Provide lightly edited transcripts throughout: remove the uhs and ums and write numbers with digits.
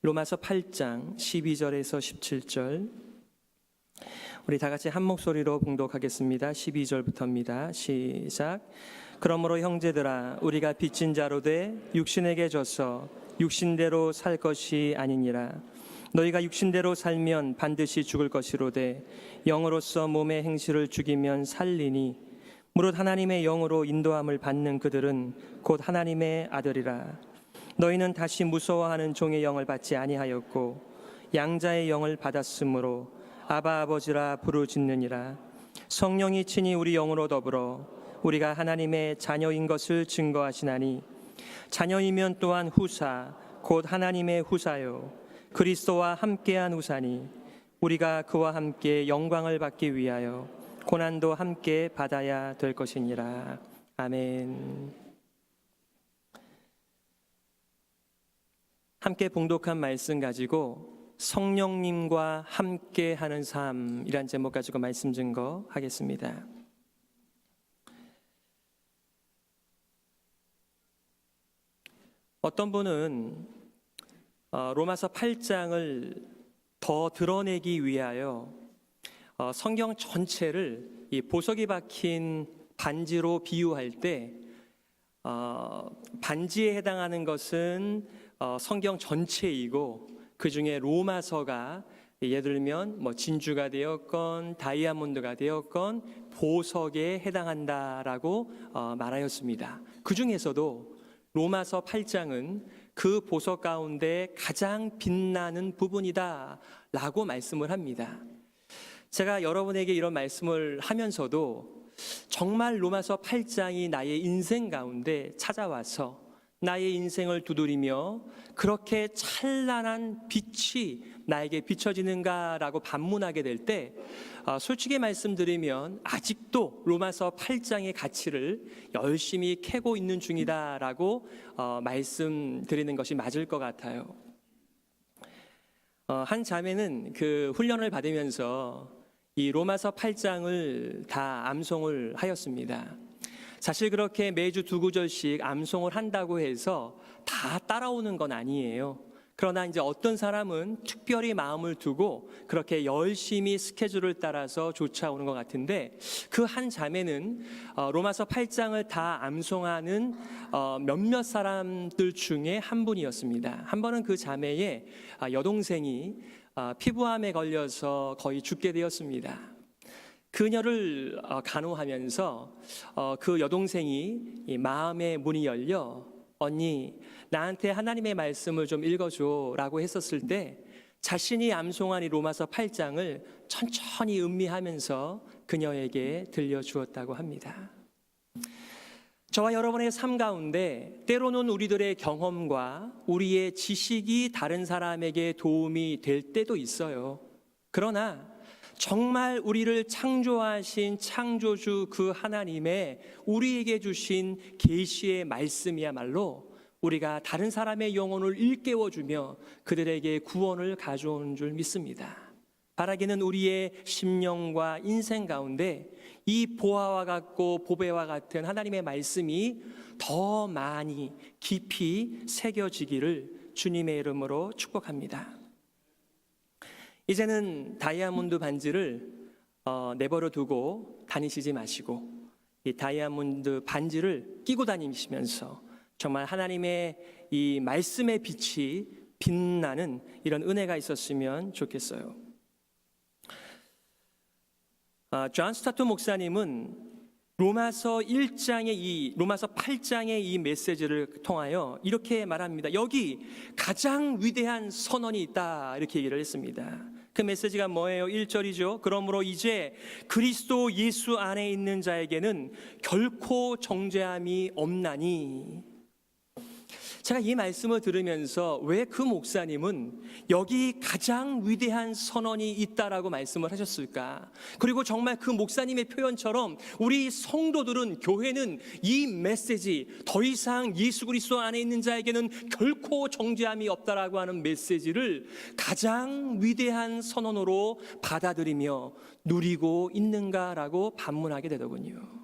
로마서 8장 12절에서 17절 우리 다 같이 한 목소리로 봉독하겠습니다. 12절부터입니다. 시작. 그러므로 형제들아 우리가 빚진 자로 돼 육신에게 져서 육신대로 살 것이 아니니라. 너희가 육신대로 살면 반드시 죽을 것이로되 영으로서 몸의 행실을 죽이면 살리니 무릇 하나님의 영으로 인도함을 받는 그들은 곧 하나님의 아들이라. 너희는 다시 무서워하는 종의 영을 받지 아니하였고 양자의 영을 받았으므로 아바 아버지라 부르짖느니라. 성령이 친히 우리 영으로 더불어 우리가 하나님의 자녀인 것을 증거하시나니 자녀이면 또한 후사 곧 하나님의 후사요 그리스도와 함께한 후사니 우리가 그와 함께 영광을 받기 위하여 고난도 함께 받아야 될 것이니라. 아멘. 함께 봉독한 말씀 가지고 성령님과 함께하는 삶이란 제목 가지고 말씀 증거하겠습니다. 어떤 분은 로마서 8장을 더 드러내기 위하여 성경 전체를 이 보석이 박힌 반지로 비유할 때 반지에 해당하는 것은 성경 전체이고 그 중에 로마서가 예를 들면 진주가 되었건 다이아몬드가 되었건 보석에 해당한다라고 말하였습니다. 그 중에서도 로마서 8장은 그 보석 가운데 가장 빛나는 부분이다 라고 말씀을 합니다. 제가 여러분에게 이런 말씀을 하면서도 정말 로마서 8장이 나의 인생 가운데 찾아와서 나의 인생을 두드리며 그렇게 찬란한 빛이 나에게 비춰지는가라고 반문하게 될 때 솔직히 말씀드리면 아직도 로마서 8장의 가치를 열심히 캐고 있는 중이다라고 말씀드리는 것이 맞을 것 같아요. 한 자매는 그 훈련을 받으면서 이 로마서 8장을 다 암송을 하였습니다. 사실 그렇게 매주 2구절씩 암송을 한다고 해서 다 따라오는 건 아니에요. 그러나 이제 어떤 사람은 특별히 마음을 두고 그렇게 열심히 스케줄을 따라서 쫓아오는 것 같은데 그 한 자매는 로마서 8장을 다 암송하는 몇몇 사람들 중에 한 분이었습니다. 한 번은 그 자매의 여동생이 피부암에 걸려서 거의 죽게 되었습니다. 그녀를 간호하면서 그 여동생이 마음의 문이 열려 언니 나한테 하나님의 말씀을 좀 읽어줘 라고 했었을 때 자신이 암송한 이 로마서 8장을 천천히 음미하면서 그녀에게 들려주었다고 합니다. 저와 여러분의 삶 가운데 때로는 우리들의 경험과 우리의 지식이 다른 사람에게 도움이 될 때도 있어요. 그러나 정말 우리를 창조하신 창조주 그 하나님의 우리에게 주신 계시의 말씀이야말로 우리가 다른 사람의 영혼을 일깨워주며 그들에게 구원을 가져오는 줄 믿습니다. 바라기는 우리의 심령과 인생 가운데 이 보화와 같고 보배와 같은 하나님의 말씀이 더 많이 깊이 새겨지기를 주님의 이름으로 축복합니다. 이제는 다이아몬드 반지를 내버려 두고 다니시지 마시고 이 다이아몬드 반지를 끼고 다니시면서 정말 하나님의 이 말씀의 빛이 빛나는 이런 은혜가 있었으면 좋겠어요. 존 스타트 목사님은 로마서 8장의 이 메시지를 통하여 이렇게 말합니다. 여기 가장 위대한 선언이 있다 이렇게 얘기를 했습니다. 그 메시지가 뭐예요? 1절이죠. 그러므로 이제 그리스도 예수 안에 있는 자에게는 결코 정죄함이 없나니. 제가 이 말씀을 들으면서 왜 그 목사님은 여기 가장 위대한 선언이 있다라고 말씀을 하셨을까? 그리고 정말 그 목사님의 표현처럼 우리 성도들은, 교회는 이 메시지, 더 이상 예수 그리스도 안에 있는 자에게는 결코 정죄함이 없다라고 하는 메시지를 가장 위대한 선언으로 받아들이며 누리고 있는가라고 반문하게 되더군요.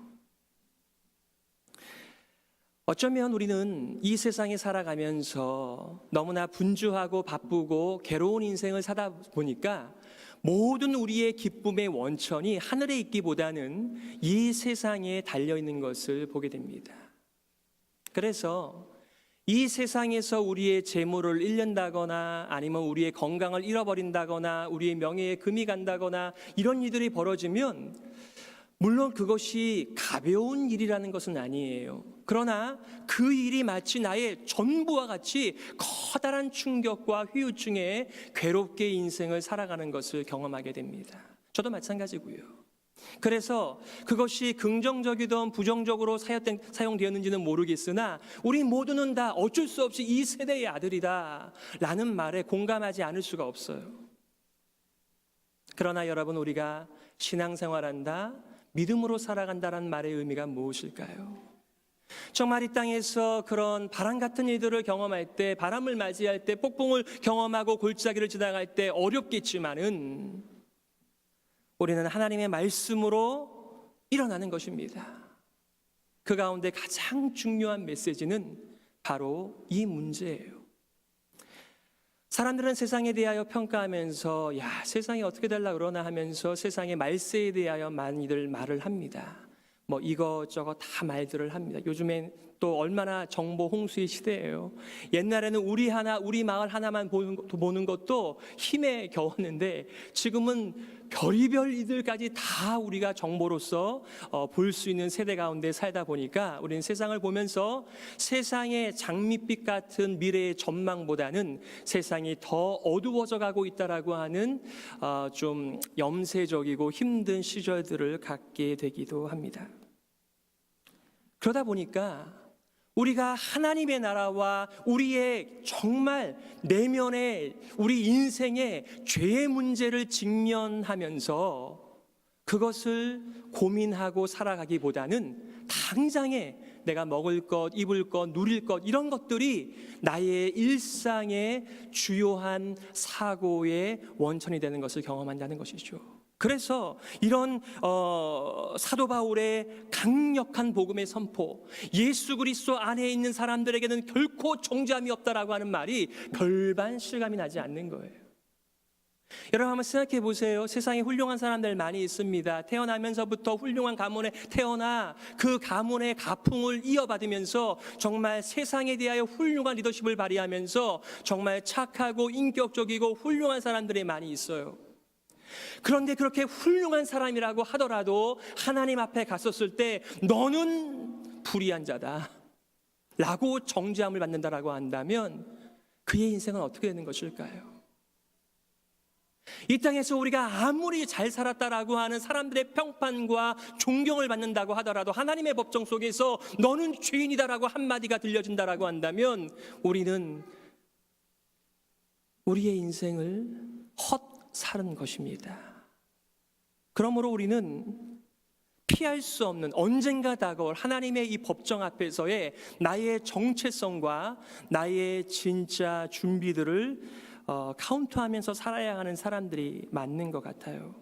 어쩌면 우리는 이 세상에 살아가면서 너무나 분주하고 바쁘고 괴로운 인생을 사다 보니까 모든 우리의 기쁨의 원천이 하늘에 있기보다는 이 세상에 달려있는 것을 보게 됩니다. 그래서 이 세상에서 우리의 재물을 잃는다거나 아니면 우리의 건강을 잃어버린다거나 우리의 명예에 금이 간다거나 이런 일들이 벌어지면 물론 그것이 가벼운 일이라는 것은 아니에요. 그러나 그 일이 마치 나의 전부와 같이 커다란 충격과 후유증에 괴롭게 인생을 살아가는 것을 경험하게 됩니다. 저도 마찬가지고요. 그래서 그것이 긍정적이든 부정적으로 사용되었는지는 모르겠으나 우리 모두는 다 어쩔 수 없이 이 세대의 아들이다 라는 말에 공감하지 않을 수가 없어요. 그러나 여러분, 우리가 신앙생활한다, 믿음으로 살아간다는 말의 의미가 무엇일까요? 정말 이 땅에서 그런 바람 같은 일들을 경험할 때, 바람을 맞이할 때, 폭풍을 경험하고 골짜기를 지나갈 때 어렵겠지만은 우리는 하나님의 말씀으로 일어나는 것입니다. 그 가운데 가장 중요한 메시지는 바로 이 문제예요. 사람들은 세상에 대하여 평가하면서 세상이 어떻게 되려고 그러나 하면서 세상의 말세에 대하여 많이들 말을 합니다. 뭐 이것저것 다 말들을 합니다. 요즘엔 또 얼마나 정보 홍수의 시대예요. 옛날에는 우리 마을 하나만 보는 것도 힘에 겨웠는데 지금은 별의별 이들까지 다 우리가 정보로서 볼 수 있는 세대 가운데 살다 보니까 우리는 세상을 보면서 세상의 장밋빛 같은 미래의 전망보다는 세상이 더 어두워져 가고 있다라고 하는 좀 염세적이고 힘든 시절들을 갖게 되기도 합니다. 그러다 보니까 우리가 하나님의 나라와 우리의 정말 내면의 우리 인생의 죄의 문제를 직면하면서 그것을 고민하고 살아가기보다는 당장에 내가 먹을 것, 입을 것, 누릴 것 이런 것들이 나의 일상의 주요한 사고의 원천이 되는 것을 경험한다는 것이죠. 그래서 이런 사도 바울의 강력한 복음의 선포, 예수 그리스도 안에 있는 사람들에게는 결코 정죄함이 없다라고 하는 말이 별반 실감이 나지 않는 거예요. 여러분 한번 생각해 보세요. 세상에 훌륭한 사람들 많이 있습니다. 태어나면서부터 훌륭한 가문에 태어나 그 가문의 가풍을 이어받으면서 정말 세상에 대하여 훌륭한 리더십을 발휘하면서 정말 착하고 인격적이고 훌륭한 사람들이 많이 있어요. 그런데 그렇게 훌륭한 사람이라고 하더라도 하나님 앞에 갔었을 때 너는 불의한 자다 라고 정죄함을 받는다라고 한다면 그의 인생은 어떻게 되는 것일까요? 이 땅에서 우리가 아무리 잘 살았다라고 하는 사람들의 평판과 존경을 받는다고 하더라도 하나님의 법정 속에서 너는 죄인이다라고 한마디가 들려진다라고 한다면 우리는 우리의 인생을 헛살은 것입니다. 그러므로 우리는 피할 수 없는 언젠가 다가올 하나님의 이 법정 앞에서의 나의 정체성과 나의 진짜 준비들을 카운트하면서 살아야 하는 사람들이 맞는 것 같아요.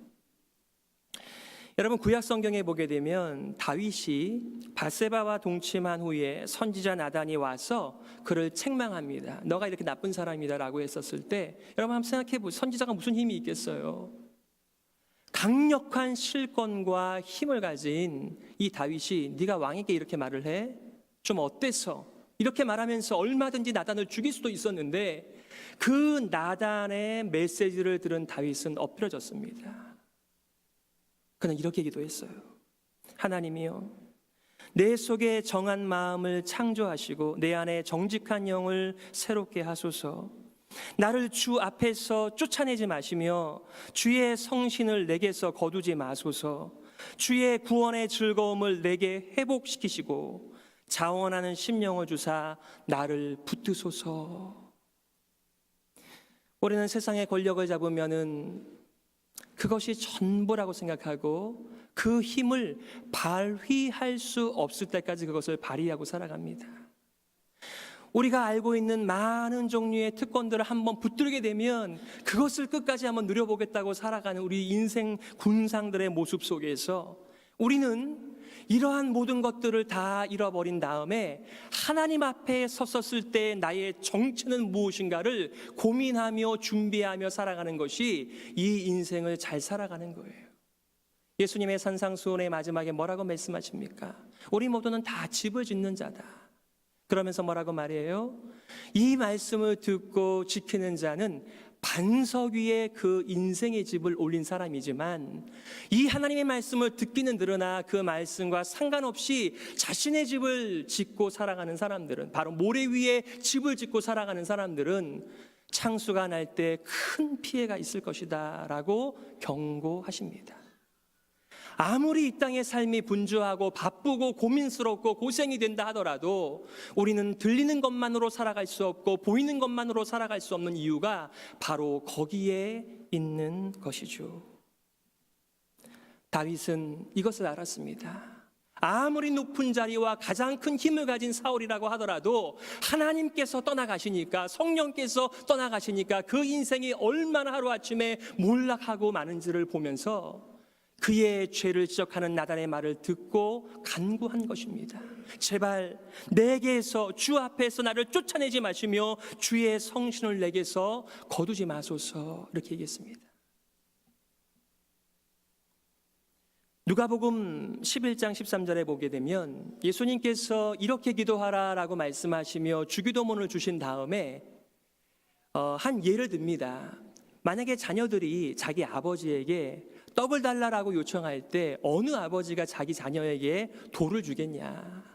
여러분 구약 성경에 보게 되면 다윗이 밧세바와 동침한 후에 선지자 나단이 와서 그를 책망합니다. 너가 이렇게 나쁜 사람이다라고 했었을 때 여러분 한번 생각해 보세요. 선지자가 무슨 힘이 있겠어요? 강력한 실권과 힘을 가진 이 다윗이 네가 왕에게 이렇게 말을 해? 좀 어때서? 이렇게 말하면서 얼마든지 나단을 죽일 수도 있었는데 그 나단의 메시지를 들은 다윗은 엎드려졌습니다. 그는 이렇게 기도했어요. 하나님이여, 내 속에 정한 마음을 창조하시고 내 안에 정직한 영을 새롭게 하소서. 나를 주 앞에서 쫓아내지 마시며 주의 성신을 내게서 거두지 마소서. 주의 구원의 즐거움을 내게 회복시키시고 자원하는 심령을 주사 나를 붙드소서. 우리는 세상의 권력을 잡으면은 그것이 전부라고 생각하고 그 힘을 발휘할 수 없을 때까지 그것을 발휘하고 살아갑니다. 우리가 알고 있는 많은 종류의 특권들을 한번 붙들게 되면 그것을 끝까지 한번 누려보겠다고 살아가는 우리 인생 군상들의 모습 속에서 우리는 이러한 모든 것들을 다 잃어버린 다음에 하나님 앞에 섰었을 때 나의 정체는 무엇인가를 고민하며 준비하며 살아가는 것이 이 인생을 잘 살아가는 거예요. 예수님의 산상수훈의 마지막에 뭐라고 말씀하십니까? 우리 모두는 다 집을 짓는 자다. 그러면서 뭐라고 말해요? 이 말씀을 듣고 지키는 자는 반석 위에 그 인생의 집을 올린 사람이지만, 이 하나님의 말씀을 듣기는 들으나 그 말씀과 상관없이 자신의 집을 짓고 살아가는 사람들은, 바로 모래 위에 집을 짓고 살아가는 사람들은 창수가 날 때 큰 피해가 있을 것이다 라고 경고하십니다. 아무리 이 땅의 삶이 분주하고 바쁘고 고민스럽고 고생이 된다 하더라도 우리는 들리는 것만으로 살아갈 수 없고 보이는 것만으로 살아갈 수 없는 이유가 바로 거기에 있는 것이죠. 다윗은 이것을 알았습니다. 아무리 높은 자리와 가장 큰 힘을 가진 사울이라고 하더라도 하나님께서 떠나가시니까, 성령께서 떠나가시니까 그 인생이 얼마나 하루아침에 몰락하고 마는지를 보면서 그의 죄를 지적하는 나단의 말을 듣고 간구한 것입니다. 제발 내게서, 주 앞에서 나를 쫓아내지 마시며 주의 성신을 내게서 거두지 마소서, 이렇게 얘기했습니다. 누가복음 11장 13절에 보게 되면 예수님께서 이렇게 기도하라라고 말씀하시며 주기도문을 주신 다음에 한 예를 듭니다. 만약에 자녀들이 자기 아버지에게 떡을 달라라고 요청할 때 어느 아버지가 자기 자녀에게 돌을 주겠냐?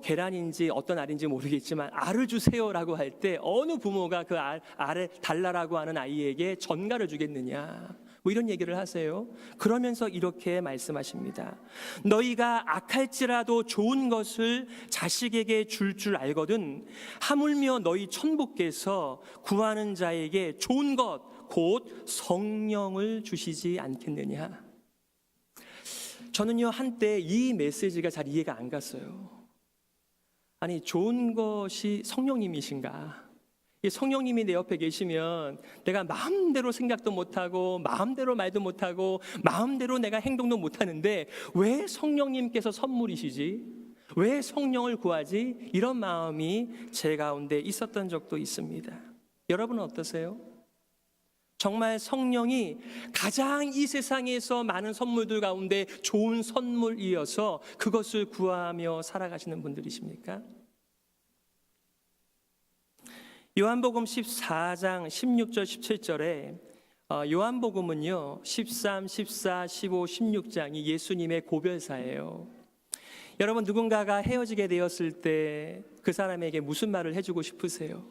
계란인지 어떤 알인지 모르겠지만 알을 주세요라고 할 때 어느 부모가 그 알을 달라라고 하는 아이에게 전갈을 주겠느냐? 이런 얘기를 하세요. 그러면서 이렇게 말씀하십니다. 너희가 악할지라도 좋은 것을 자식에게 줄 알거든 하물며 너희 천부께서 구하는 자에게 좋은 것 곧 성령을 주시지 않겠느냐. 저는요, 한때 이 메시지가 잘 이해가 안 갔어요. 아니, 좋은 것이 성령님이신가? 이 성령님이 내 옆에 계시면 내가 마음대로 생각도 못하고 마음대로 말도 못하고 마음대로 내가 행동도 못하는데 왜 성령님께서 선물이시지? 왜 성령을 구하지? 이런 마음이 제 가운데 있었던 적도 있습니다. 여러분은 어떠세요? 정말 성령이 가장 이 세상에서 많은 선물들 가운데 좋은 선물이어서 그것을 구하며 살아가시는 분들이십니까? 요한복음 14장 16절 17절에 요한복음은요 13, 14, 15, 16장이 예수님의 고별사예요. 여러분, 누군가가 헤어지게 되었을 때 그 사람에게 무슨 말을 해주고 싶으세요?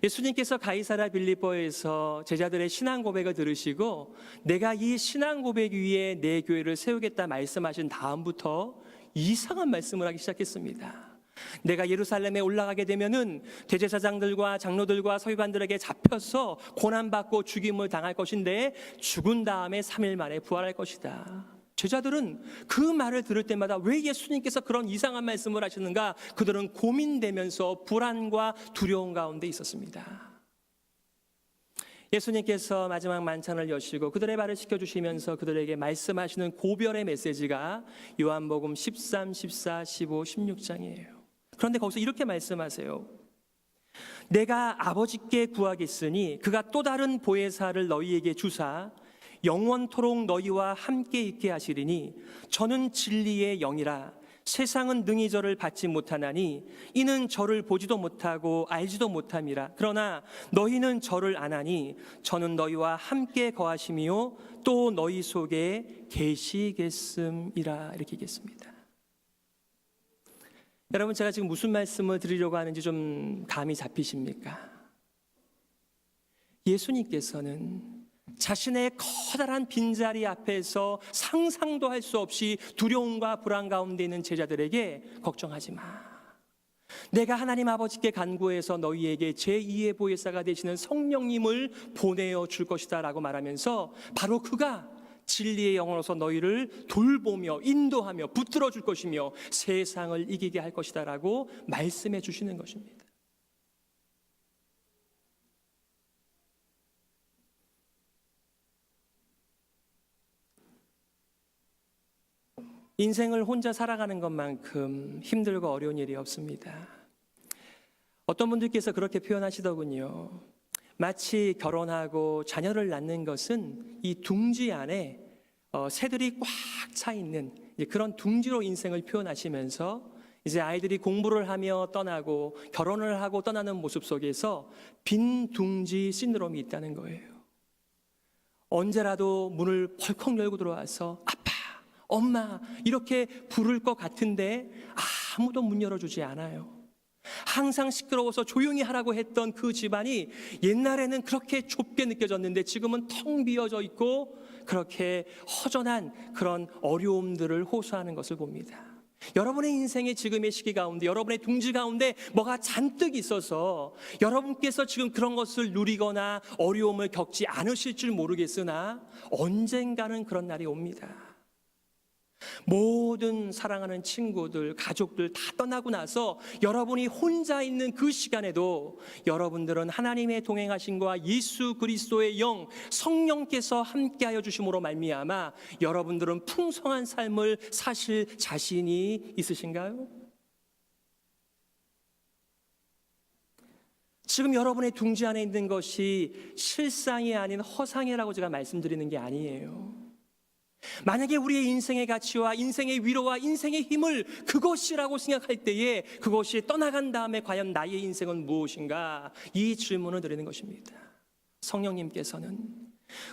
예수님께서 가이사랴 빌립보에서 제자들의 신앙 고백을 들으시고 내가 이 신앙 고백 위에 내 교회를 세우겠다 말씀하신 다음부터 이상한 말씀을 하기 시작했습니다. 내가 예루살렘에 올라가게 되면은 대제사장들과 장로들과 서기관들에게 잡혀서 고난받고 죽임을 당할 것인데 죽은 다음에 3일 만에 부활할 것이다. 제자들은 그 말을 들을 때마다 왜 예수님께서 그런 이상한 말씀을 하시는가, 그들은 고민되면서 불안과 두려움 가운데 있었습니다. 예수님께서 마지막 만찬을 여시고 그들의 발을 씻겨주시면서 그들에게 말씀하시는 고별의 메시지가 요한복음 13, 14, 15, 16장이에요. 그런데 거기서 이렇게 말씀하세요. 내가 아버지께 구하겠으니 그가 또 다른 보혜사를 너희에게 주사 영원토록 너희와 함께 있게 하시리니 저는 진리의 영이라 세상은 능히 저를 받지 못하나니 이는 저를 보지도 못하고 알지도 못함이라. 그러나 너희는 저를 아나니 저는 너희와 함께 거하시며 또 너희 속에 계시겠음이라. 이렇게 얘기했습니다. 여러분, 제가 지금 무슨 말씀을 드리려고 하는지 좀 감이 잡히십니까? 예수님께서는 자신의 커다란 빈자리 앞에서 상상도 할 수 없이 두려움과 불안 가운데 있는 제자들에게 걱정하지 마. 내가 하나님 아버지께 간구해서 너희에게 제2의 보혜사가 되시는 성령님을 보내어 줄 것이다 라고 말하면서 바로 그가 진리의 영으로서 너희를 돌보며 인도하며 붙들어 줄 것이며 세상을 이기게 할 것이다 라고 말씀해 주시는 것입니다. 인생을 혼자 살아가는 것만큼 힘들고 어려운 일이 없습니다. 어떤 분들께서 그렇게 표현하시더군요. 마치 결혼하고 자녀를 낳는 것은 이 둥지 안에 새들이 꽉 차 있는 그런 둥지로 인생을 표현하시면서 이제 아이들이 공부를 하며 떠나고 결혼을 하고 떠나는 모습 속에서 빈 둥지 신드롬이 있다는 거예요. 언제라도 문을 벌컥 열고 들어와서 아빠, 엄마 이렇게 부를 것 같은데 아무도 문 열어주지 않아요. 항상 시끄러워서 조용히 하라고 했던 그 집안이 옛날에는 그렇게 좁게 느껴졌는데 지금은 텅 비어져 있고 그렇게 허전한 그런 어려움들을 호소하는 것을 봅니다. 여러분의 인생의 지금의 시기 가운데, 여러분의 둥지 가운데 뭐가 잔뜩 있어서 여러분께서 지금 그런 것을 누리거나 어려움을 겪지 않으실 줄 모르겠으나 언젠가는 그런 날이 옵니다. 모든 사랑하는 친구들, 가족들 다 떠나고 나서 여러분이 혼자 있는 그 시간에도 여러분들은 하나님의 동행하심과 예수 그리스도의 영, 성령께서 함께하여 주심으로 말미암아 여러분들은 풍성한 삶을 사실 자신이 있으신가요? 지금 여러분의 둥지 안에 있는 것이 실상이 아닌 허상이라고 제가 말씀드리는 게 아니에요. 만약에 우리의 인생의 가치와 인생의 위로와 인생의 힘을 그것이라고 생각할 때에 그것이 떠나간 다음에 과연 나의 인생은 무엇인가? 이 질문을 드리는 것입니다. 성령님께서는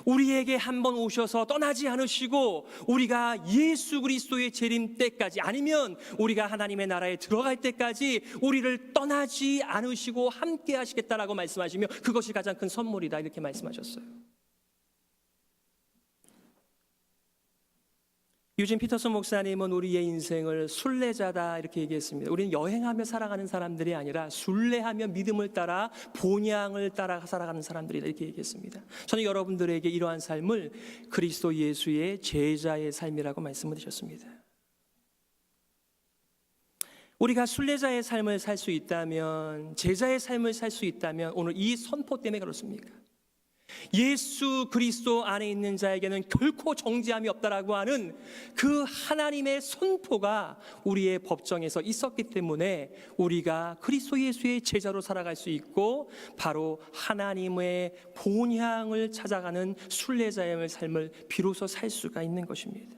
우리에게 한번 오셔서 떠나지 않으시고 우리가 예수 그리스도의 재림 때까지 아니면 우리가 하나님의 나라에 들어갈 때까지 우리를 떠나지 않으시고 함께 하시겠다라고 말씀하시며 그것이 가장 큰 선물이다 이렇게 말씀하셨어요. 유진 피터슨 목사님은 우리의 인생을 순례자다 이렇게 얘기했습니다. 우리는 여행하며 살아가는 사람들이 아니라 순례하며 믿음을 따라 본향을 따라 살아가는 사람들이다 이렇게 얘기했습니다. 저는 여러분들에게 이러한 삶을 그리스도 예수의 제자의 삶이라고 말씀을 드렸습니다. 우리가 순례자의 삶을 살 수 있다면, 제자의 삶을 살 수 있다면 오늘 이 선포 때문에 그렇습니까? 예수 그리스도 안에 있는 자에게는 결코 정죄함이 없다라고 하는 그 하나님의 선포가 우리의 법정에서 있었기 때문에 우리가 그리스도 예수의 제자로 살아갈 수 있고 바로 하나님의 본향을 찾아가는 순례자의 삶을 비로소 살 수가 있는 것입니다.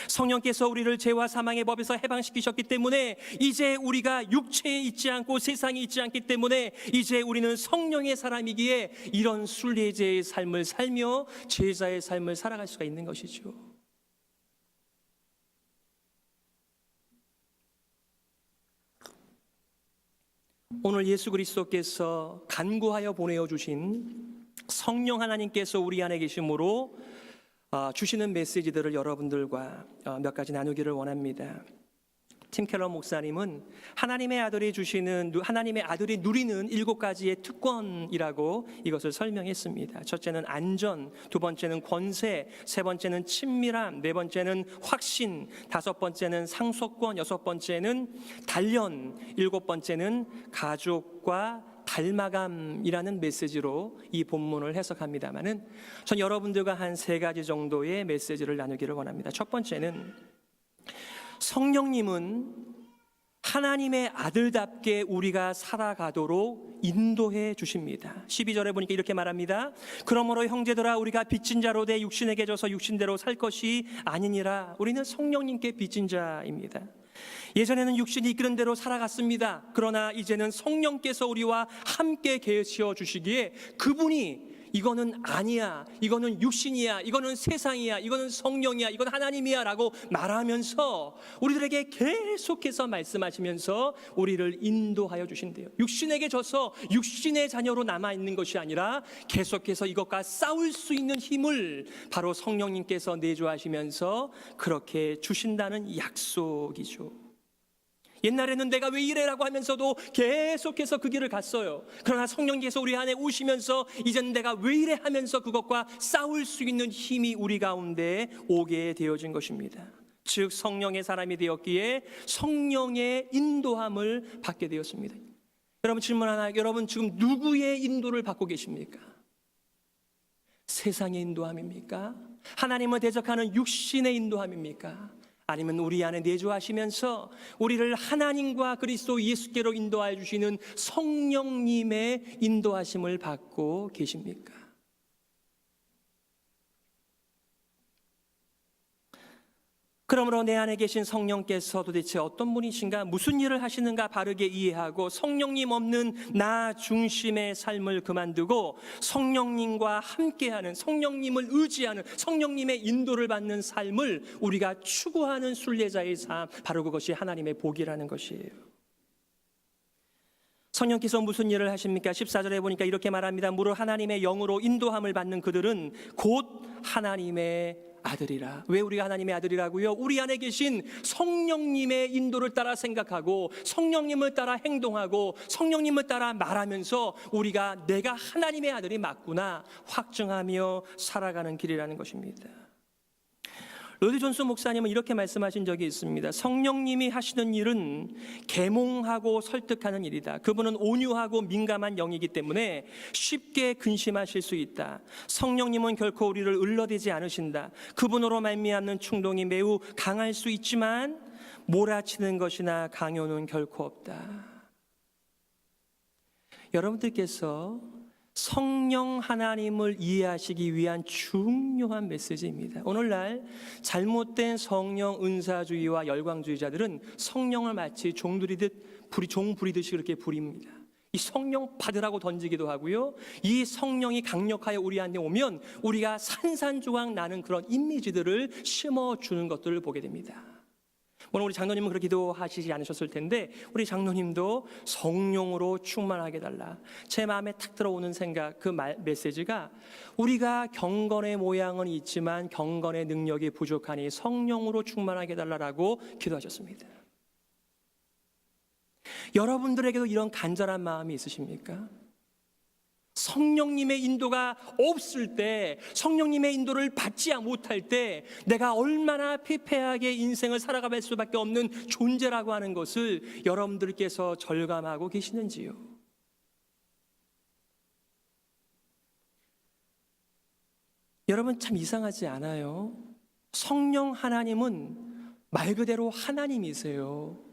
성령께서 우리를 죄와 사망의 법에서 해방시키셨기 때문에 이제 우리가 육체에 있지 않고 세상에 있지 않기 때문에 이제 우리는 성령의 사람이기에 이런 순례자의 삶을 살며 제자의 삶을 살아갈 수가 있는 것이죠. 오늘 예수 그리스도께서 간구하여 보내어 주신 성령 하나님께서 우리 안에 계심으로 주시는 메시지들을 여러분들과 몇 가지 나누기를 원합니다. 팀 켈러 목사님은 하나님의 아들이 주시는 하나님의 아들이 누리는 7가지의 특권이라고 이것을 설명했습니다. 첫째는 안전, 두 번째는 권세, 세 번째는 친밀함, 네 번째는 확신, 다섯 번째는 상속권, 여섯 번째는 단련, 일곱 번째는 가족과 닮아감이라는 메시지로 이 본문을 해석합니다마는 전 여러분들과 한 3가지 정도의 메시지를 나누기를 원합니다. 첫 번째는 성령님은 하나님의 아들답게 우리가 살아가도록 인도해 주십니다. 12절에 보니까 이렇게 말합니다. 그러므로 형제들아 우리가 빚진 자로 돼 육신에게 져서 육신대로 살 것이 아니니라. 우리는 성령님께 빚진 자입니다. 예전에는 육신이 이끄는 대로 살아갔습니다. 그러나 이제는 성령께서 우리와 함께 계시어 주시기에 그분이 이거는 아니야, 이거는 육신이야, 이거는 세상이야, 이거는 성령이야, 이건 하나님이야 라고 말하면서 우리들에게 계속해서 말씀하시면서 우리를 인도하여 주신대요. 육신에게 져서 육신의 자녀로 남아있는 것이 아니라 계속해서 이것과 싸울 수 있는 힘을 바로 성령님께서 내주하시면서 그렇게 주신다는 약속이죠. 옛날에는 내가 왜 이래라고 하면서도 계속해서 그 길을 갔어요. 그러나 성령께서 우리 안에 오시면서 이제는 내가 왜 이래 하면서 그것과 싸울 수 있는 힘이 우리 가운데 오게 되어진 것입니다. 즉 성령의 사람이 되었기에 성령의 인도함을 받게 되었습니다. 여러분 질문 하나, 여러분 지금 누구의 인도를 받고 계십니까? 세상의 인도함입니까? 하나님을 대적하는 육신의 인도함입니까? 아니면 우리 안에 내주하시면서 우리를 하나님과 그리스도 예수께로 인도하여 주시는 성령님의 인도하심을 받고 계십니까? 그러므로 내 안에 계신 성령께서 도대체 어떤 분이신가, 무슨 일을 하시는가 바르게 이해하고 성령님 없는 나 중심의 삶을 그만두고 성령님과 함께하는, 성령님을 의지하는, 성령님의 인도를 받는 삶을 우리가 추구하는 순례자의 삶, 바로 그것이 하나님의 복이라는 것이에요. 성령께서 무슨 일을 하십니까? 14절에 보니까 이렇게 말합니다. 무릇 하나님의 영으로 인도함을 받는 그들은 곧 하나님의 아들이라. 왜 우리가 하나님의 아들이라고요? 우리 안에 계신 성령님의 인도를 따라 생각하고 성령님을 따라 행동하고 성령님을 따라 말하면서 우리가 내가 하나님의 아들이 맞구나 확증하며 살아가는 길이라는 것입니다. 로드 존스 목사님은 이렇게 말씀하신 적이 있습니다. 성령님이 하시는 일은 계몽하고 설득하는 일이다. 그분은 온유하고 민감한 영이기 때문에 쉽게 근심하실 수 있다. 성령님은 결코 우리를 을러대지 않으신다. 그분으로 말미암는 충동이 매우 강할 수 있지만 몰아치는 것이나 강요는 결코 없다. 여러분들께서 성령 하나님을 이해하시기 위한 중요한 메시지입니다. 오늘날 잘못된 성령 은사주의와 열광주의자들은 성령을 마치 종 부리듯이 그렇게 부립니다. 이 성령 받으라고 던지기도 하고요. 이 성령이 강력하여 우리한테 오면 우리가 산산조각 나는 그런 이미지들을 심어주는 것들을 보게 됩니다. 오늘 우리 장로님은 그렇게 기도하시지 않으셨을 텐데 우리 장로님도 성령으로 충만하게 달라. 제 마음에 탁 들어오는 생각, 그 메시지가 우리가 경건의 모양은 있지만 경건의 능력이 부족하니 성령으로 충만하게 달라라고 기도하셨습니다. 여러분들에게도 이런 간절한 마음이 있으십니까? 성령님의 인도가 없을 때, 성령님의 인도를 받지 못할 때 내가 얼마나 피폐하게 인생을 살아갈 수밖에 없는 존재라고 하는 것을 여러분들께서 절감하고 계시는지요? 여러분 참 이상하지 않아요? 성령 하나님은 말 그대로 하나님이세요.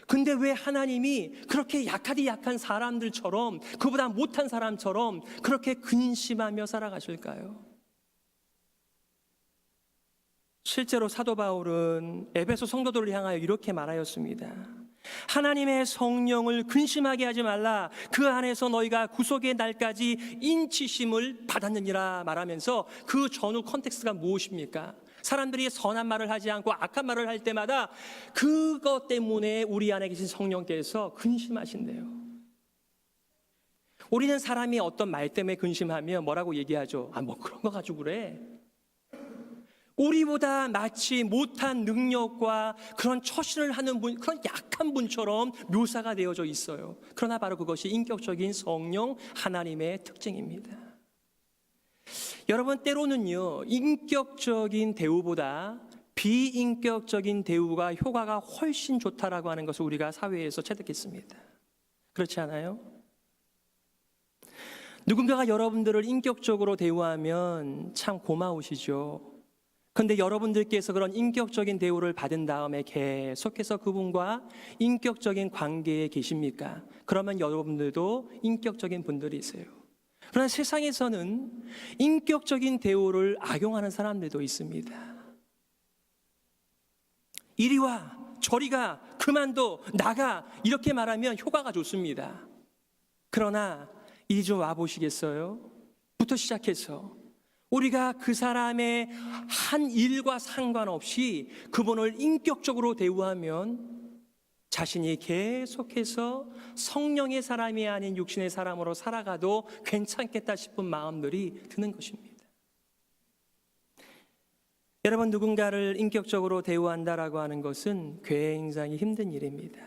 근데 왜 하나님이 그렇게 약하디 약한 사람들처럼, 그보다 못한 사람처럼 그렇게 근심하며 살아가실까요? 실제로 사도 바울은 에베소 성도들을 향하여 이렇게 말하였습니다. 하나님의 성령을 근심하게 하지 말라. 그 안에서 너희가 구속의 날까지 인치심을 받았느니라 말하면서 그 전후 컨텍스트가 무엇입니까? 사람들이 선한 말을 하지 않고 악한 말을 할 때마다 그것 때문에 우리 안에 계신 성령께서 근심하신대요. 우리는 사람이 어떤 말 때문에 근심하면 뭐라고 얘기하죠? 뭐 그런 거 가지고 그래. 우리보다 마치 못한 능력과 그런 처신을 하는 분, 그런 약한 분처럼 묘사가 되어져 있어요. 그러나 바로 그것이 인격적인 성령 하나님의 특징입니다. 여러분, 때로는요, 인격적인 대우보다 비인격적인 대우가 효과가 훨씬 좋다라고 하는 것을 우리가 사회에서 체득했습니다. 그렇지 않아요? 누군가가 여러분들을 인격적으로 대우하면 참 고마우시죠. 그런데 여러분들께서 그런 인격적인 대우를 받은 다음에 계속해서 그분과 인격적인 관계에 계십니까? 그러면 여러분들도 인격적인 분들이세요. 그러나 세상에서는 인격적인 대우를 악용하는 사람들도 있습니다. 이리 와, 저리 가, 그만둬, 나가, 이렇게 말하면 효과가 좋습니다. 그러나 이리 좀 와보시겠어요? 부터 시작해서 우리가 그 사람의 한 일과 상관없이 그분을 인격적으로 대우하면 자신이 계속해서 성령의 사람이 아닌 육신의 사람으로 살아가도 괜찮겠다 싶은 마음들이 드는 것입니다. 여러분, 누군가를 인격적으로 대우한다라고 하는 것은 굉장히 힘든 일입니다.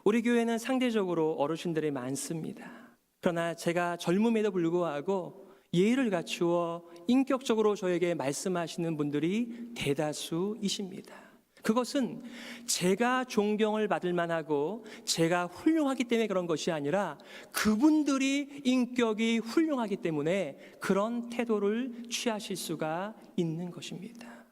우리 교회는 상대적으로 어르신들이 많습니다. 그러나 제가 젊음에도 불구하고 예의를 갖추어 인격적으로 저에게 말씀하시는 분들이 대다수이십니다. 그것은 제가 존경을 받을 만하고 제가 훌륭하기 때문에 그런 것이 아니라 그분들이 인격이 훌륭하기 때문에 그런 태도를 취하실 수가 있는 것입니다.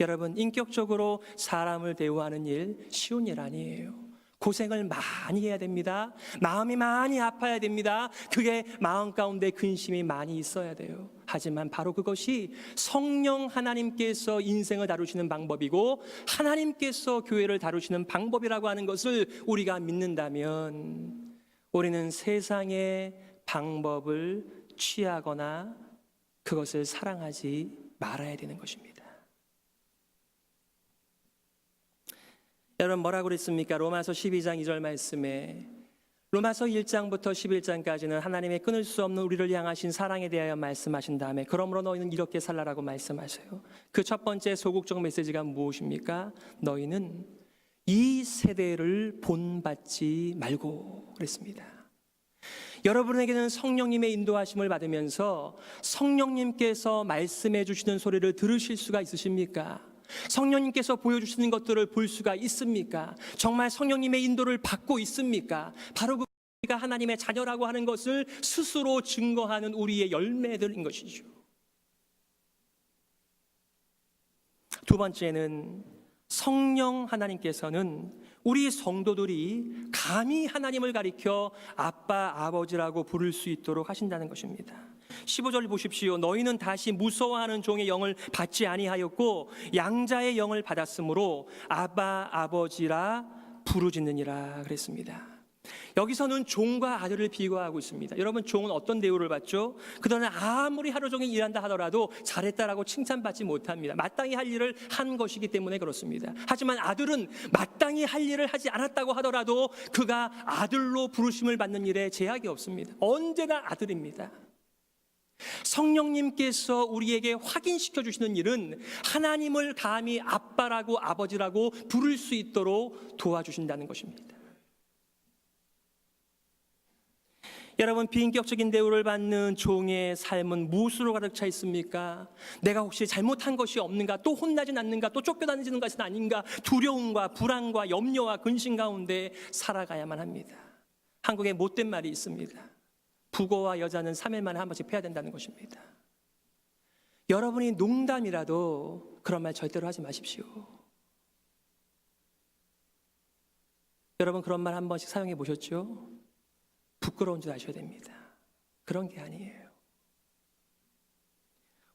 여러분, 인격적으로 사람을 대우하는 일 쉬운 일 아니에요. 고생을 많이 해야 됩니다. 마음이 많이 아파야 됩니다. 그게 마음 가운데 근심이 많이 있어야 돼요. 하지만 바로 그것이 성령 하나님께서 인생을 다루시는 방법이고 하나님께서 교회를 다루시는 방법이라고 하는 것을 우리가 믿는다면 우리는 세상의 방법을 취하거나 그것을 사랑하지 말아야 되는 것입니다. 여러분, 뭐라고 그랬습니까? 로마서 12장 2절 말씀에 로마서 1장부터 11장까지는 하나님의 끊을 수 없는 우리를 향하신 사랑에 대하여 말씀하신 다음에 그러므로 너희는 이렇게 살라라고 말씀하세요. 그 첫 번째 소극적 메시지가 무엇입니까? 너희는 이 세대를 본받지 말고 그랬습니다. 여러분에게는 성령님의 인도하심을 받으면서 성령님께서 말씀해 주시는 소리를 들으실 수가 있으십니까? 성령님께서 보여주시는 것들을 볼 수가 있습니까? 정말 성령님의 인도를 받고 있습니까? 바로 우리가 하나님의 자녀라고 하는 것을 스스로 증거하는 우리의 열매들인 것이죠. 두 번째는 성령 하나님께서는 우리 성도들이 감히 하나님을 가리켜 아빠, 아버지라고 부를 수 있도록 하신다는 것입니다. 15절 보십시오. 너희는 다시 무서워하는 종의 영을 받지 아니하였고 양자의 영을 받았으므로 아바, 아버지라 부르짖느니라 그랬습니다. 여기서는 종과 아들을 비교하고 있습니다. 여러분, 종은 어떤 대우를 받죠? 그들은 아무리 하루 종일 일한다 하더라도 잘했다라고 칭찬받지 못합니다. 마땅히 할 일을 한 것이기 때문에 그렇습니다. 하지만 아들은 마땅히 할 일을 하지 않았다고 하더라도 그가 아들로 부르심을 받는 일에 제약이 없습니다. 언제나 아들입니다. 성령님께서 우리에게 확인시켜 주시는 일은 하나님을 감히 아빠라고 아버지라고 부를 수 있도록 도와주신다는 것입니다. 여러분, 비인격적인 대우를 받는 종의 삶은 무엇으로 가득 차 있습니까? 내가 혹시 잘못한 것이 없는가? 또 혼나진 않는가? 또 쫓겨다니는 것은 아닌가? 두려움과 불안과 염려와 근심 가운데 살아가야만 합니다. 한국에 못된 말이 있습니다. 부고와 여자는 3일 만에 한 번씩 패야 된다는 것입니다. 여러분이 농담이라도 그런 말 절대로 하지 마십시오. 여러분, 그런 말 한 번씩 사용해 보셨죠? 부끄러운 줄 아셔야 됩니다. 그런 게 아니에요.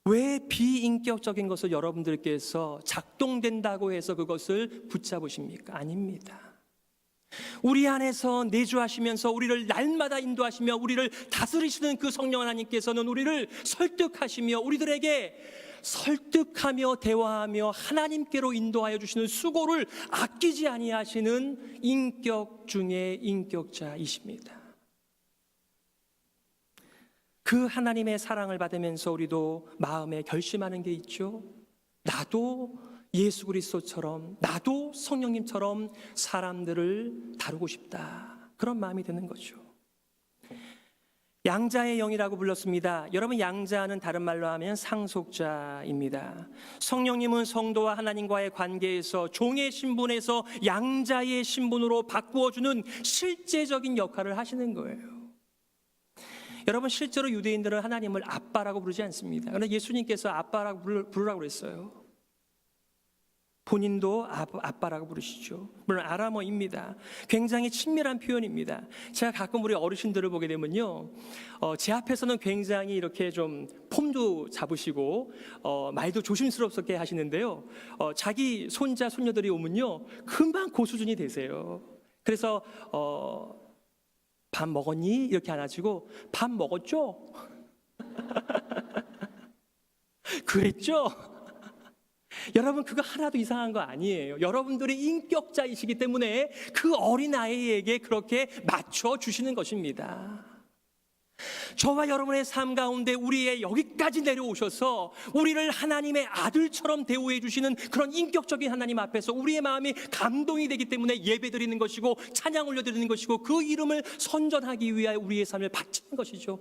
왜 비인격적인 것을 여러분들께서 작동된다고 해서 그것을 붙잡으십니까? 아닙니다. 우리 안에서 내주하시면서 우리를 날마다 인도하시며 우리를 다스리시는 그 성령 하나님께서는 우리를 설득하시며 우리들에게 설득하며 대화하며 하나님께로 인도하여 주시는 수고를 아끼지 아니하시는 인격 중에 인격자이십니다. 그 하나님의 사랑을 받으면서 우리도 마음에 결심하는 게 있죠. 나도 예수 그리스도처럼, 나도 성령님처럼 사람들을 다루고 싶다. 그런 마음이 드는 거죠. 양자의 영이라고 불렀습니다. 여러분, 양자는 다른 말로 하면 상속자입니다. 성령님은 성도와 하나님과의 관계에서 종의 신분에서 양자의 신분으로 바꾸어주는 실제적인 역할을 하시는 거예요. 여러분, 실제로 유대인들은 하나님을 아빠라고 부르지 않습니다. 그러나 예수님께서 아빠라고 부르라고 그랬어요. 본인도 아빠라고 부르시죠. 물론 아람어입니다. 굉장히 친밀한 표현입니다. 제가 가끔 우리 어르신들을 보게 되면요, 제 앞에서는 굉장히 이렇게 좀 폼도 잡으시고 말도 조심스럽게 하시는데요, 자기 손자 손녀들이 오면요 금방 그 수준이 되세요. 그래서 밥 먹었니? 이렇게 안 하시고 밥 먹었죠? 그랬죠? 여러분, 그거 하나도 이상한 거 아니에요. 여러분들이 인격자이시기 때문에 그 어린아이에게 그렇게 맞춰주시는 것입니다. 저와 여러분의 삶 가운데 우리의 여기까지 내려오셔서 우리를 하나님의 아들처럼 대우해 주시는 그런 인격적인 하나님 앞에서 우리의 마음이 감동이 되기 때문에 예배드리는 것이고 찬양 올려드리는 것이고 그 이름을 선전하기 위하여 우리의 삶을 바치는 것이죠.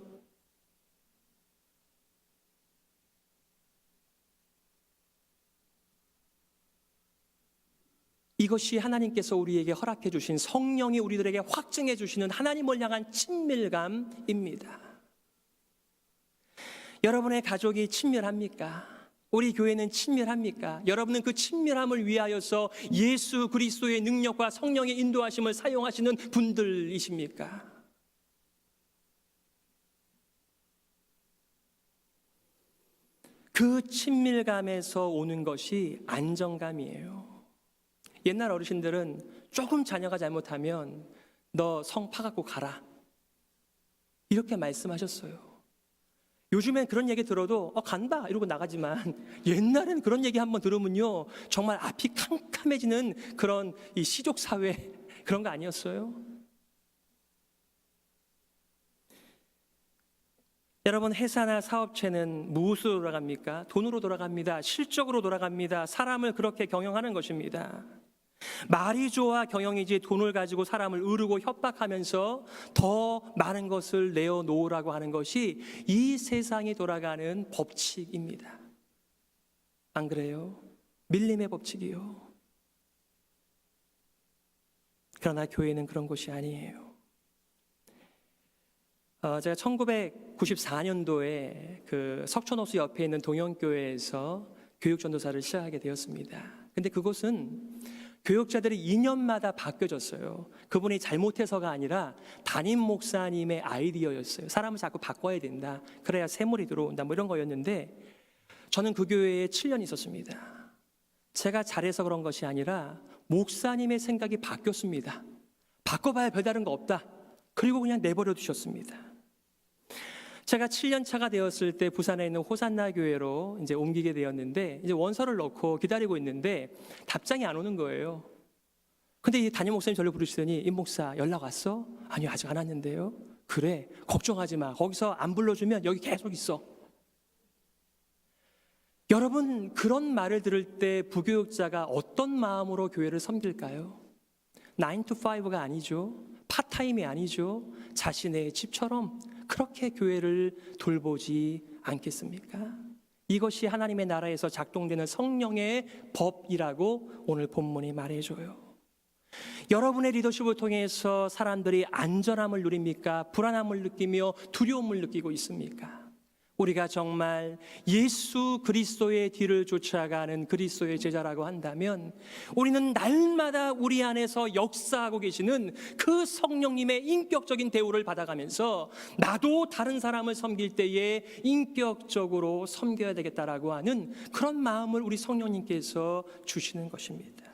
이것이 하나님께서 우리에게 허락해 주신, 성령이 우리들에게 확증해 주시는 하나님을 향한 친밀감입니다. 여러분의 가족이 친밀합니까? 우리 교회는 친밀합니까? 여러분은 그 친밀함을 위하여서 예수 그리스도의 능력과 성령의 인도하심을 사용하시는 분들이십니까? 그 친밀감에서 오는 것이 안정감이에요. 옛날 어르신들은 조금 자녀가 잘못하면 너 성 파갖고 가라, 이렇게 말씀하셨어요. 요즘엔 그런 얘기 들어도 간다 이러고 나가지만, 옛날엔 그런 얘기 한번 들으면요 정말 앞이 캄캄해지는 그런 이 시족 사회, 그런 거 아니었어요? 여러분, 회사나 사업체는 무엇으로 돌아갑니까? 돈으로 돌아갑니다. 실적으로 돌아갑니다. 사람을 그렇게 경영하는 것입니다. 말이 좋아 경영이지 돈을 가지고 사람을 으르고 협박하면서 더 많은 것을 내어놓으라고 하는 것이 이 세상이 돌아가는 법칙입니다. 안 그래요? 밀림의 법칙이요. 그러나 교회는 그런 곳이 아니에요. 제가 1994년도에 그 석촌호수 옆에 있는 동영교회에서 교육전도사를 시작하게 되었습니다. 근데 그곳은 교육자들이 2년마다 바뀌어졌어요. 그분이 잘못해서가 아니라 담임 목사님의 아이디어였어요. 사람을 자꾸 바꿔야 된다, 그래야 세물이 들어온다, 뭐 이런 거였는데, 저는 그 교회에 7년 있었습니다. 제가 잘해서 그런 것이 아니라 목사님의 생각이 바뀌었습니다. 바꿔봐야 별다른 거 없다, 그리고 그냥 내버려 두셨습니다. 제가 7년 차가 되었을 때 부산에 있는 호산나 교회로 이제 옮기게 되었는데, 이제 원서를 넣고 기다리고 있는데 답장이 안 오는 거예요. 근데 이 담임 목사님 저를 부르시더니, 임 목사 연락 왔어? 아니요, 아직 안 왔는데요. 그래, 걱정하지 마. 거기서 안 불러주면 여기 계속 있어. 여러분, 그런 말을 들을 때 부교육자가 어떤 마음으로 교회를 섬길까요? 9 to 5가 아니죠. 파타임이 아니죠. 자신의 집처럼 그렇게 교회를 돌보지 않겠습니까? 이것이 하나님의 나라에서 작동되는 성령의 법이라고 오늘 본문이 말해줘요. 여러분의 리더십을 통해서 사람들이 안전함을 누립니까? 불안함을 느끼며 두려움을 느끼고 있습니까? 우리가 정말 예수 그리스도의 뒤를 쫓아가는 그리스도의 제자라고 한다면, 우리는 날마다 우리 안에서 역사하고 계시는 그 성령님의 인격적인 대우를 받아가면서 나도 다른 사람을 섬길 때에 인격적으로 섬겨야 되겠다라고 하는 그런 마음을 우리 성령님께서 주시는 것입니다.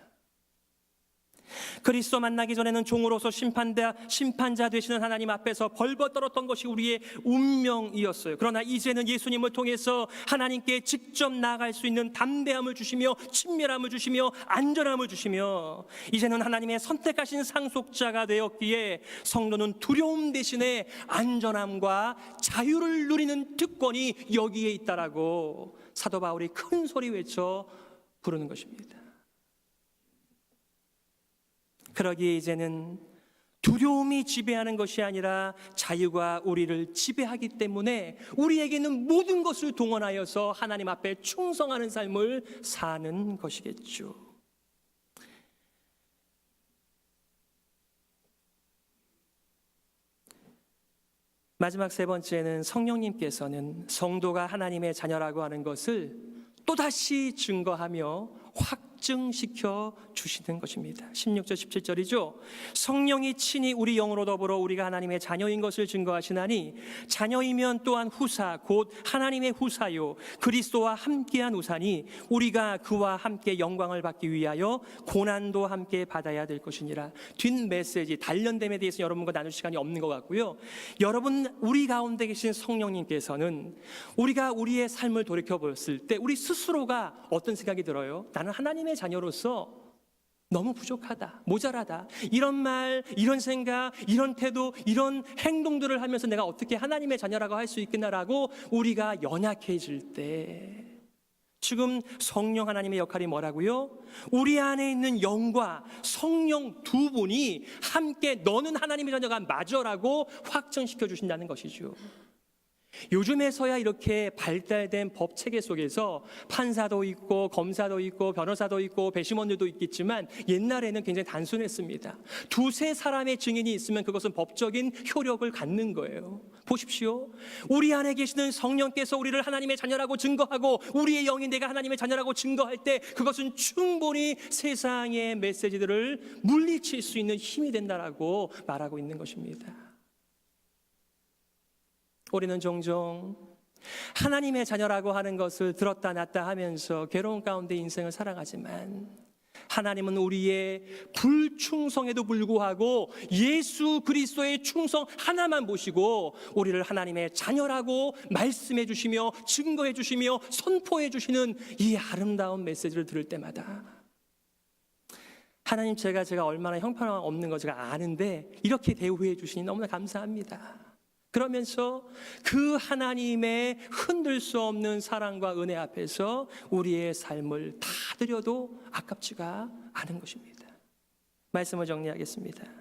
그리스도 만나기 전에는 종으로서 심판자 되시는 하나님 앞에서 벌벌 떨었던 것이 우리의 운명이었어요. 그러나 이제는 예수님을 통해서 하나님께 직접 나아갈 수 있는 담대함을 주시며 친밀함을 주시며 안전함을 주시며, 이제는 하나님의 선택하신 상속자가 되었기에 성도는 두려움 대신에 안전함과 자유를 누리는 특권이 여기에 있다라고 사도 바울이 큰 소리 외쳐 부르는 것입니다. 그러기에 이제는 두려움이 지배하는 것이 아니라 자유가 우리를 지배하기 때문에 우리에게는 모든 것을 동원하여서 하나님 앞에 충성하는 삶을 사는 것이겠죠. 마지막 세 번째는, 성령님께서는 성도가 하나님의 자녀라고 하는 것을 또다시 증거하며 확증시켜 주시는 것입니다. 16절 17절이죠. 성령이 친히 우리 영으로 더불어 우리가 하나님의 자녀인 것을 증거하시나니, 자녀이면 또한 후사 곧 하나님의 후사요 그리스도와 함께한 우사니, 우리가 그와 함께 영광을 받기 위하여 고난도 함께 받아야 될 것이니라. 뒷 메시지 단련됨에 대해서 여러분과 나눌 시간이 없는 것 같고요. 여러분, 우리 가운데 계신 성령님께서는 우리가 우리의 삶을 돌이켜봤을 때 우리 스스로가 어떤 생각이 들어요? 나는 하나님의 자녀로서 너무 부족하다, 모자라다, 이런 말, 이런 생각, 이런 태도, 이런 행동들을 하면서 내가 어떻게 하나님의 자녀라고 할 수 있겠나라고 우리가 연약해질 때, 지금 성령 하나님의 역할이 뭐라고요? 우리 안에 있는 영과 성령 두 분이 함께 너는 하나님의 자녀가 맞아라고 확증시켜 주신다는 것이죠. 요즘에서야 이렇게 발달된 법 체계 속에서 판사도 있고 검사도 있고 변호사도 있고 배심원들도 있겠지만 옛날에는 굉장히 단순했습니다. 두세 사람의 증인이 있으면 그것은 법적인 효력을 갖는 거예요. 보십시오. 우리 안에 계시는 성령께서 우리를 하나님의 자녀라고 증거하고 우리의 영이 내가 하나님의 자녀라고 증거할 때 그것은 충분히 세상의 메시지들을 물리칠 수 있는 힘이 된다라고 말하고 있는 것입니다. 우리는 종종 하나님의 자녀라고 하는 것을 들었다 놨다 하면서 괴로운 가운데 인생을 살아가지만 하나님은 우리의 불충성에도 불구하고 예수 그리스도의 충성 하나만 보시고 우리를 하나님의 자녀라고 말씀해 주시며 증거해 주시며 선포해 주시는 이 아름다운 메시지를 들을 때마다 하나님 제가 얼마나 형편없는 없는 거 제가 아는데 이렇게 대우해 주시니 너무나 감사합니다. 그러면서 그 하나님의 흔들 수 없는 사랑과 은혜 앞에서 우리의 삶을 다 드려도 아깝지가 않은 것입니다. 말씀을 정리하겠습니다.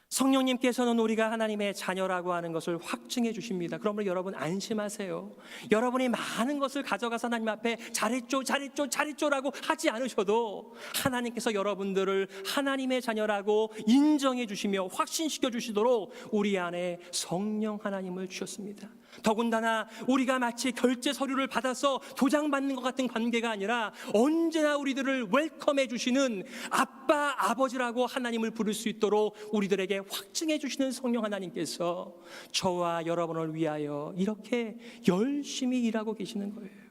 성령님께서는 우리가 하나님의 자녀라고 하는 것을 확증해 주십니다. 그러므로 여러분 안심하세요. 여러분이 많은 것을 가져가서 하나님 앞에 잘했죠라고 하지 않으셔도 하나님께서 여러분들을 하나님의 자녀라고 인정해 주시며 확신시켜 주시도록 우리 안에 성령 하나님을 주셨습니다. 더군다나 우리가 마치 결제 서류를 받아서 도장받는 것 같은 관계가 아니라 언제나 우리들을 웰컴해 주시는 아빠, 아버지라고 하나님을 부를 수 있도록 우리들에게 확증해 주시는 성령 하나님께서 저와 여러분을 위하여 이렇게 열심히 일하고 계시는 거예요.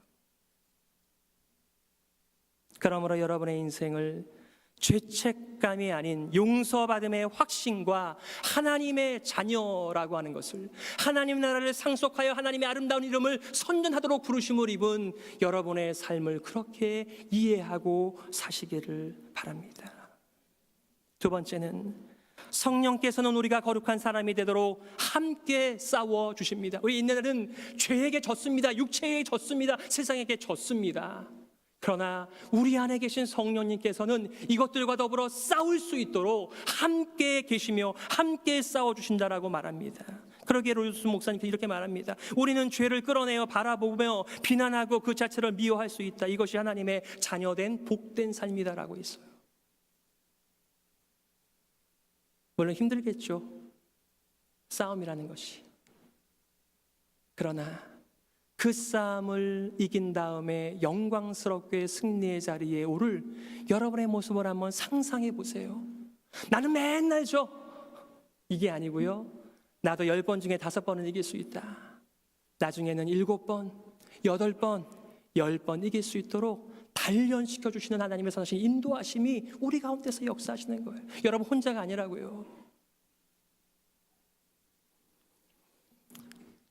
그러므로 여러분의 인생을 죄책감이 아닌 용서받음의 확신과 하나님의 자녀라고 하는 것을 하나님 나라를 상속하여 하나님의 아름다운 이름을 선전하도록 부르심을 입은 여러분의 삶을 그렇게 이해하고 사시기를 바랍니다. 두 번째는 성령께서는 우리가 거룩한 사람이 되도록 함께 싸워 주십니다. 우리 인간은 죄에게 졌습니다. 육체에게 졌습니다. 세상에게 졌습니다. 그러나 우리 안에 계신 성령님께서는 이것들과 더불어 싸울 수 있도록 함께 계시며 함께 싸워주신다라고 말합니다. 그러기에 로이스 목사님께서 이렇게 말합니다. 우리는 죄를 끌어내어 바라보며 비난하고 그 자체를 미워할 수 있다. 이것이 하나님의 자녀된 복된 삶이다라고 있어요. 물론 힘들겠죠. 싸움이라는 것이. 그러나 그 싸움을 이긴 다음에 영광스럽게 승리의 자리에 오를 여러분의 모습을 한번 상상해 보세요. 나는 맨날 져. 이게 아니고요. 나도 10번 중에 5번은 이길 수 있다. 나중에는 7번, 8번, 10번 이길 수 있도록 단련시켜 주시는 하나님의 선하신 인도하심이 우리 가운데서 역사하시는 거예요. 여러분 혼자가 아니라고요.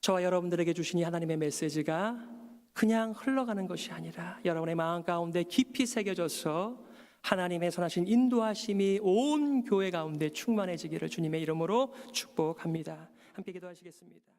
저와 여러분들에게 주신 이 하나님의 메시지가 그냥 흘러가는 것이 아니라 여러분의 마음 가운데 깊이 새겨져서 하나님의 선하신 인도하심이 온 교회 가운데 충만해지기를 주님의 이름으로 축복합니다. 함께 기도하시겠습니다.